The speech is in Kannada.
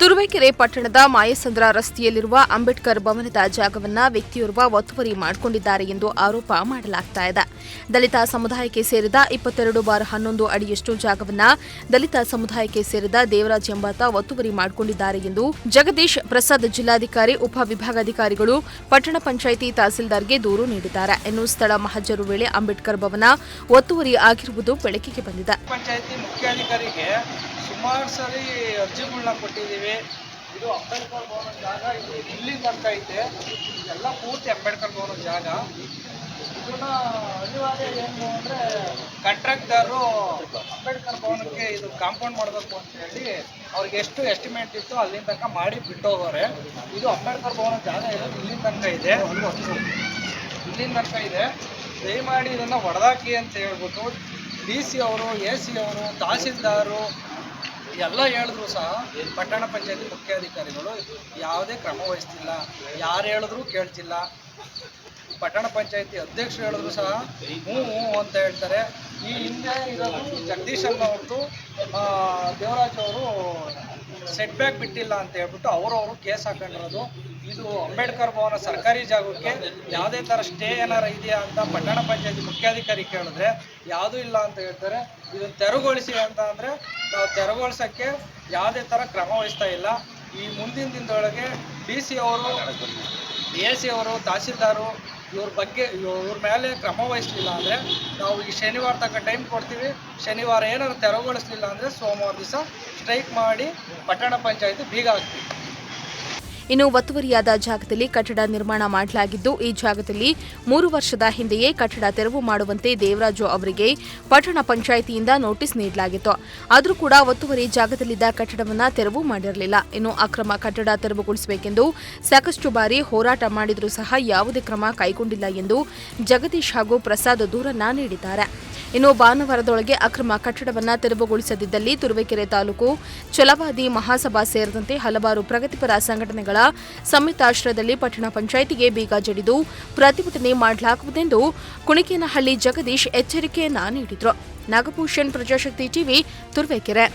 ತುರುವೇಕೆರೆ ಪಟ್ಟಣದ ಮಾಯಸಂದ್ರ ರಸ್ತೆಯಲ್ಲಿರುವ ಅಂಬೇಡ್ಕರ್ ಭವನದ ಜಾಗವನ್ನು ವ್ಯಕ್ತಿಯೋರ್ವ ಒತ್ತುವರಿ ಮಾಡಿಕೊಂಡಿದ್ದಾರೆ ಎಂದು ಆರೋಪ ಮಾಡಲಾಗುತ್ತಿದೆ. ದಲಿತ ಸಮುದಾಯಕ್ಕೆ ಸೇರಿದ 22/11 ಅಡಿಯಷ್ಟು ಜಾಗವನ್ನು ದಲಿತ ಸಮುದಾಯಕ್ಕೆ ಸೇರಿದ ದೇವರಾಜ್ ಎಂಬಾತ ಒತ್ತುವರಿ ಮಾಡಿಕೊಂಡಿದ್ದಾರೆ ಎಂದು ಜಗದೀಶ್ ಪ್ರಸಾದ್ ಜಿಲ್ಲಾಧಿಕಾರಿ ಉಪವಿಭಾಗಾಧಿಕಾರಿಗಳು ಪಟ್ಟಣ ಪಂಚಾಯಿತಿ ತಹಸೀಲ್ದಾರ್ಗೆ ದೂರು ನೀಡಿದ್ದಾರೆ. ಇನ್ನು ಸ್ಥಳ ಮಹಜರು ವೇಳೆ ಅಂಬೇಡ್ಕರ್ ಭವನ ಒತ್ತುವರಿ ಆಗಿರುವುದು ಬೆಳಕಿಗೆ ಬಂದಿದೆ. ಪಂಚಾಯಿತಿ ಮುಖ್ಯಾಧಿಕಾರಿಗೆ ಸುಮಾರು ಸರಿ ಅರ್ಜಿಗಳನ್ನ ಕೊಟ್ಟಿದ್ದೀವಿ. ಇದು ಅಂಬೇಡ್ಕರ್ ಭವನ ಜಾಗ, ಇದು ಇಲ್ಲಿ ತನಕ ಐತೆ, ಎಲ್ಲ ಪೂರ್ತಿ ಅಂಬೇಡ್ಕರ್ ಭವನ ಜಾಗ. ಇದನ್ನ ಅನಿವಾರ್ಯ ಏನು ಅಂದರೆ ಕಾಂಟ್ರಾಕ್ಟರು ಅಂಬೇಡ್ಕರ್ ಭವನಕ್ಕೆ ಇದು ಕಾಂಪೌಂಡ್ ಮಾಡಬೇಕು ಅಂತ ಹೇಳಿ ಅವ್ರಿಗೆ ಎಷ್ಟು ಎಸ್ಟಿಮೇಟ್ ಇತ್ತು ಅಲ್ಲಿಂದ ತನಕ ಮಾಡಿ ಬಿಟ್ಟೋಗೋರೆ. ಇದು ಅಂಬೇಡ್ಕರ್ ಭವನ ಜಾಗ ಇರೋದು ಇಲ್ಲಿಂದ ತನಕ ಇದೆ, ಇಲ್ಲಿಂದ ತನಕ ಇದೆ. ದಯಮಾಡಿ ಇದನ್ನು ಹೊಡೆದಾಕಿ ಅಂತ ಹೇಳ್ಬಿಟ್ಟು DC ಅವರು, AC ಅವರು, ತಹಸೀಲ್ದಾರು ಎಲ್ಲ ಹೇಳಿದ್ರು ಸಹ ಪಟ್ಟಣ ಪಂಚಾಯತಿ ಮುಖ್ಯಾಧಿಕಾರಿಗಳು ಯಾವುದೇ ಕ್ರಮ ವಹಿಸ್ತಿಲ್ಲ. ಯಾರು ಹೇಳಿದ್ರು ಕೇಳ್ತಿಲ್ಲ. ಪಟ್ಟಣ ಪಂಚಾಯತಿ ಅಧ್ಯಕ್ಷರು ಹೇಳಿದ್ರು ಸಹ ಹ್ಞೂ ಅಂತ ಹೇಳ್ತಾರೆ. ಈ ಹಿಂದೆ ಇರೋದು ಜಗದೀಶ್ ಅವ್ರದ್ದು ದೇವರಾಜ್ ಅವರು ಸೆಟ್ ಬ್ಯಾಕ್ ಬಿಟ್ಟಿಲ್ಲ ಅಂತ ಹೇಳ್ಬಿಟ್ಟು ಅವರು ಕೇಸ್ ಹಾಕೊಂಡಿರೋದು. ಇದು ಅಂಬೇಡ್ಕರ್ ಭವನ ಸರ್ಕಾರಿ ಜಾಗಕ್ಕೆ ಯಾವುದೇ ಥರ ಸ್ಟೇ ಏನಾರು ಇದೆಯಾ ಅಂತ ಪಟ್ಟಣ ಪಂಚಾಯತಿ ಮುಖ್ಯಾಧಿಕಾರಿ ಕೇಳಿದ್ರೆ ಯಾವುದೂ ಇಲ್ಲ ಅಂತ ಹೇಳ್ತಾರೆ. ಇದನ್ನು ತೆರವುಗೊಳಿಸಿ ಅಂತ ಅಂದರೆ ನಾವು ತೆರವುಗೊಳಿಸೋಕ್ಕೆ ಯಾವುದೇ ಥರ ಕ್ರಮ ವಹಿಸ್ತಾ ಇಲ್ಲ. ಈ ಮುಂದಿನ ದಿನದೊಳಗೆ DC ಅವರು, AC ಅವರು, ತಹಸೀಲ್ದಾರು ಇವ್ರ ಮೇಲೆ ಕ್ರಮ ವಹಿಸಲಿಲ್ಲ ಅಂದರೆ ನಾವು ಈ ಶನಿವಾರ ತನಕ ಟೈಮ್ ಕೊಡ್ತೀವಿ. ಶನಿವಾರ ಏನಾದ್ರು ತೆರವುಗೊಳಿಸಲಿಲ್ಲ ಅಂದರೆ ಸೋಮವಾರ ದಿವಸ ಸ್ಟ್ರೈಕ್ ಮಾಡಿ ಪಟ್ಟಣ ಪಂಚಾಯತಿ ಬೀಗ ಹಾಕ್ತೀವಿ. ಇನ್ನು ಒತ್ತುವರಿಯಾದ ಜಾಗದಲ್ಲಿ ಕಟ್ಟಡ ನಿರ್ಮಾಣ ಮಾಡಲಾಗಿದ್ದು, ಈ ಜಾಗದಲ್ಲಿ 3 ವರ್ಷದ ಹಿಂದೆಯೇ ಕಟ್ಟಡ ತೆರವು ಮಾಡುವಂತೆ ದೇವರಾಜು ಅವರಿಗೆ ಪಟ್ಟಣ ಪಂಚಾಯಿತಿಯಿಂದ ನೋಟಿಸ್ ನೀಡಲಾಗಿತ್ತು. ಆದರೂ ಕೂಡ ಒತ್ತುವರಿ ಜಾಗದಲ್ಲಿದ್ದ ಕಟ್ಟಡವನ್ನು ತೆರವು ಮಾಡಿರಲಿಲ್ಲ. ಇನ್ನು ಅಕ್ರಮ ಕಟ್ಟಡ ತೆರವುಗೊಳಿಸಬೇಕೆಂದು ಸಾಕಷ್ಟು ಬಾರಿ ಹೋರಾಟ ಮಾಡಿದರೂ ಸಹ ಯಾವುದೇ ಕ್ರಮ ಕೈಗೊಂಡಿಲ್ಲ ಎಂದು ಜಗದೀಶ್ ಹಾಗೂ ಪ್ರಸಾದ್ ದೂರನ್ನ ನೀಡಿದ್ದಾರೆ. ಇನ್ನು ಭಾನುವಾರದೊಳಗೆ ಅಕ್ರಮ ಕಟ್ಟಡವನ್ನು ತೆರವುಗೊಳಿಸದಿದ್ದಲ್ಲಿ ತುರುವೇಕೆರೆ ತಾಲೂಕು ಛಲವಾದಿ ಮಹಾಸಭಾ ಸೇರಿದಂತೆ ಹಲವಾರು ಪ್ರಗತಿಪರ ಸಂಘಟನೆಗಳ ಸಂಯುಕ್ತಾಶ್ರಯದಲ್ಲಿ ಪಟ್ಟಣ ಪಂಚಾಯಿತಿಗೆ ಬೀಗ ಜಡಿದು ಪ್ರತಿಭಟನೆ ಮಾಡಲಾಗುವುದೆಂದು ಕುಣಿಕೇನಹಳ್ಳಿ ಜಗದೀಶ್ ಎಚ್ಚರಿಕೆಯನ್ನ ನೀಡಿದರು. ನಾಗಭೂಷಣ್, ಪ್ರಜಾಶಕ್ತಿ ಟಿವಿ, ತುರುವೇಕೆರೆ.